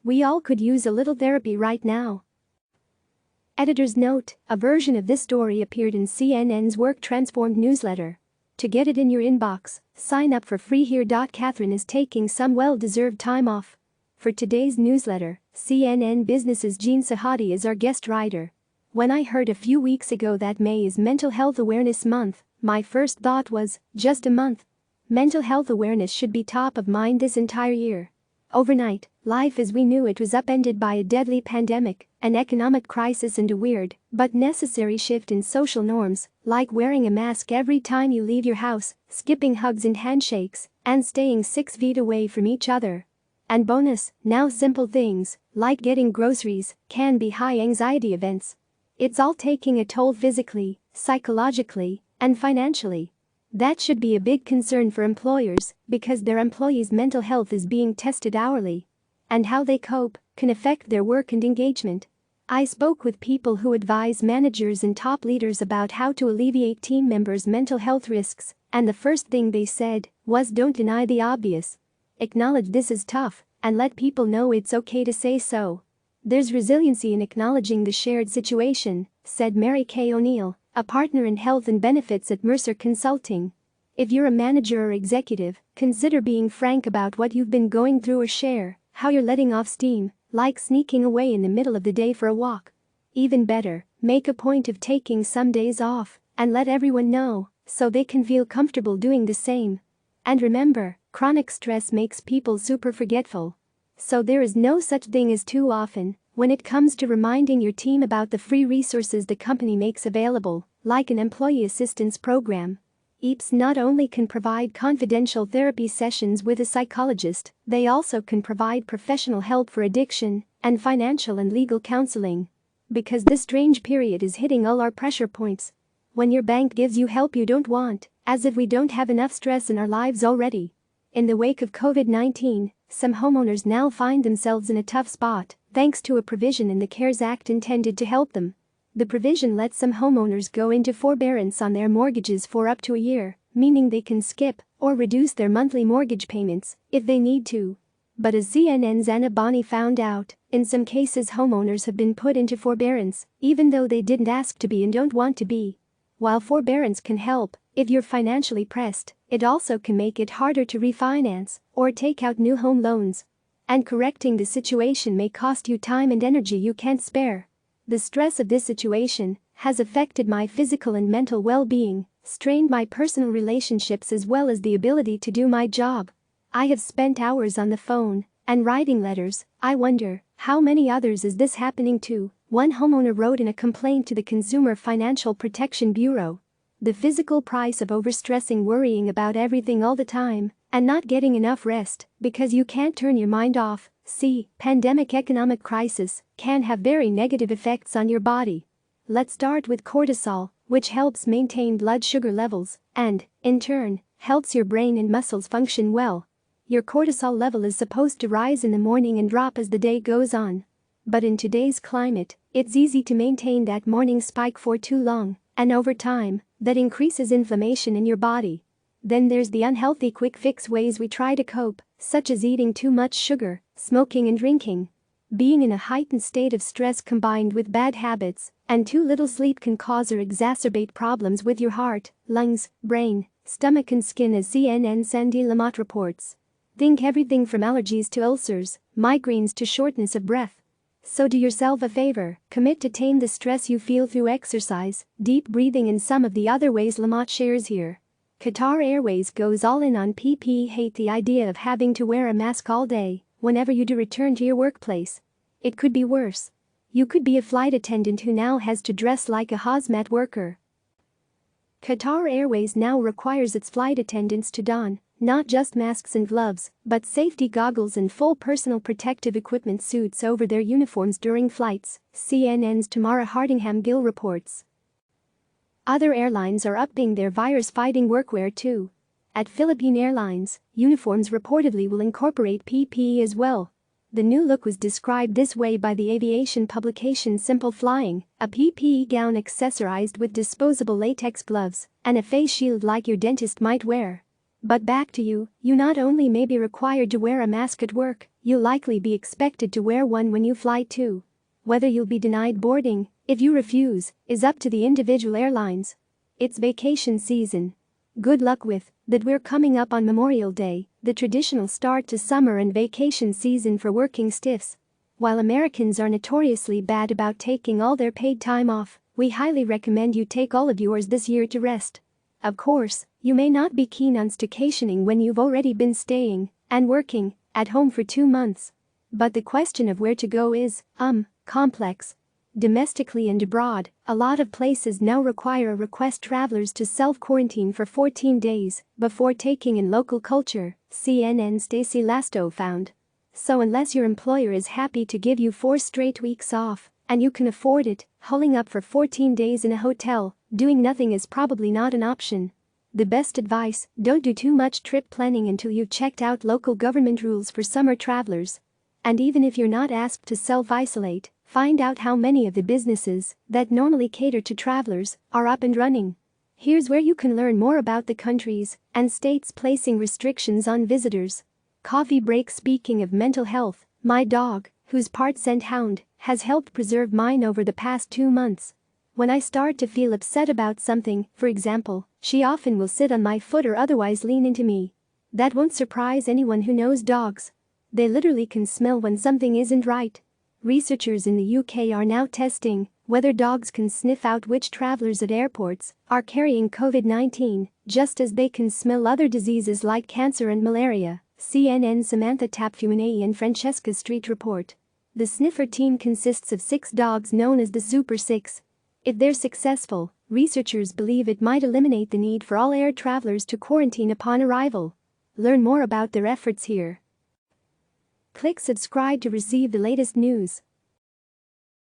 We all could use a little therapy right now. Editor's note: a version of this story appeared in CNN's Work Transformed newsletter. To get it in your inbox, sign up for free. Here.Kathryn is taking some well-deserved time off. For today's newsletter, CNN Business's Jeanne Sahadi is our guest writer. When I heard a few weeks ago that May is Mental Health Awareness Month, my first thought was, just a month. Mental health awareness should be top of mind this entire year. Overnight, life as we knew it was upended by a deadly pandemic, an economic crisis, and a weird, but necessary shift in social norms, like wearing a mask every time you leave your house, skipping hugs and handshakes, and staying 6 feet away from each other. And bonus, now simple things, like getting groceries, can be high anxiety events. It's all taking a toll physically, psychologically, and financially. That should be a big concern for employers, because their employees' mental health is being tested hourly. And how they cope can affect their work and engagement. I spoke with people who advise managers and top leaders about how to alleviate team members' mental health risks, and the first thing they said was, don't deny the obvious. Acknowledge this is tough, and let people know it's okay to say so. There's resiliency in acknowledging the shared situation, said Mary Kay O'Neill, a partner in health and benefits at Mercer Consulting. If you're a manager or executive, consider being frank about what you've been going through or share how you're letting off steam, like sneaking away in the middle of the day for a walk. Even better, make a point of taking some days off and let everyone know so they can feel comfortable doing the same. And remember, chronic stress makes people super forgetful. So there is no such thing as too often when it comes to reminding your team about the free resources the company makes available, like an employee assistance program. EAPS not only can provide confidential therapy sessions with a psychologist, they also can provide professional help for addiction and financial and legal counseling. Because this strange period is hitting all our pressure points. When your bank gives you help you don't want, as if we don't have enough stress in our lives already. In the wake of COVID-19, some homeowners now find themselves in a tough spot, thanks to a provision in the CARES Act intended to help them. The provision lets some homeowners go into forbearance on their mortgages for up to a year, meaning they can skip or reduce their monthly mortgage payments if they need to. But as CNN's Anna Boni found out, in some cases homeowners have been put into forbearance, even though they didn't ask to be and don't want to be. While forbearance can help if you're financially pressed, it also can make it harder to refinance or take out new home loans. And correcting the situation may cost you time and energy you can't spare. The stress of this situation has affected my physical and mental well-being, strained my personal relationships as well as the ability to do my job. I have spent hours on the phone and writing letters. I wonder, how many others is this happening to? One homeowner wrote in a complaint to the Consumer Financial Protection Bureau. The physical price of overstressing, worrying about everything all the time, and not getting enough rest because you can't turn your mind off. See, pandemic economic crisis can have very negative effects on your body. Let's start with cortisol, which helps maintain blood sugar levels and, in turn, helps your brain and muscles function well. Your cortisol level is supposed to rise in the morning and drop as the day goes on. But in today's climate, it's easy to maintain that morning spike for too long, and over time, that increases inflammation in your body. Then there's the unhealthy quick fix ways we try to cope, such as eating too much sugar, smoking and drinking. Being in a heightened state of stress combined with bad habits and too little sleep can cause or exacerbate problems with your heart, lungs, brain, stomach and skin, as CNN's Sandy Lamott reports. Think everything from allergies to ulcers, migraines to shortness of breath. So do yourself a favor, commit to tame the stress you feel through exercise, deep breathing and some of the other ways Lamott shares here. Qatar Airways goes all in on PPE. Hate the idea of having to wear a mask all day whenever you do return to your workplace. It could be worse. You could be a flight attendant who now has to dress like a hazmat worker. Qatar Airways now requires its flight attendants to don not just masks and gloves, but safety goggles and full personal protective equipment suits over their uniforms during flights, CNN's Tamara Hardingham-Gill reports. Other airlines are upping their virus-fighting workwear too. At Philippine Airlines, uniforms reportedly will incorporate PPE as well. The new look was described this way by the aviation publication Simple Flying, a PPE gown accessorized with disposable latex gloves and a face shield like your dentist might wear. But back to you, you not only may be required to wear a mask at work, you'll likely be expected to wear one when you fly too. Whether you'll be denied boarding, if you refuse, is up to the individual airlines. It's vacation season. Good luck with that. We're coming up on Memorial Day, the traditional start to summer and vacation season for working stiffs. While Americans are notoriously bad about taking all their paid time off, we highly recommend you take all of yours this year to rest. Of course, you may not be keen on staycationing when you've already been staying and working at home for 2 months. But the question of where to go is, complex. Domestically and abroad, a lot of places now request travelers to self-quarantine for 14 days before taking in local culture, CNN's Stacey Lastow found. So unless your employer is happy to give you 4 straight weeks off, and you can afford it, holing up for 14 days in a hotel, doing nothing is probably not an option. The best advice: don't do too much trip planning until you've checked out local government rules for summer travelers. And even if you're not asked to self-isolate, find out how many of the businesses that normally cater to travelers are up and running. Here's where you can learn more about the countries and states placing restrictions on visitors. Coffee break. Speaking of mental health, my dog, who's part scent hound, has helped preserve mine over the past 2 months. When I start to feel upset about something, for example, she often will sit on my foot or otherwise lean into me. That won't surprise anyone who knows dogs. They literally can smell when something isn't right. Researchers in the UK are now testing whether dogs can sniff out which travelers at airports are carrying COVID-19, just as they can smell other diseases like cancer and malaria, CNN's Samantha Tapfuinei and Francesca Street report. The sniffer team consists of 6 dogs known as the Super 6. If they're successful, researchers believe it might eliminate the need for all air travelers to quarantine upon arrival. Learn more about their efforts here. Click subscribe to receive the latest news.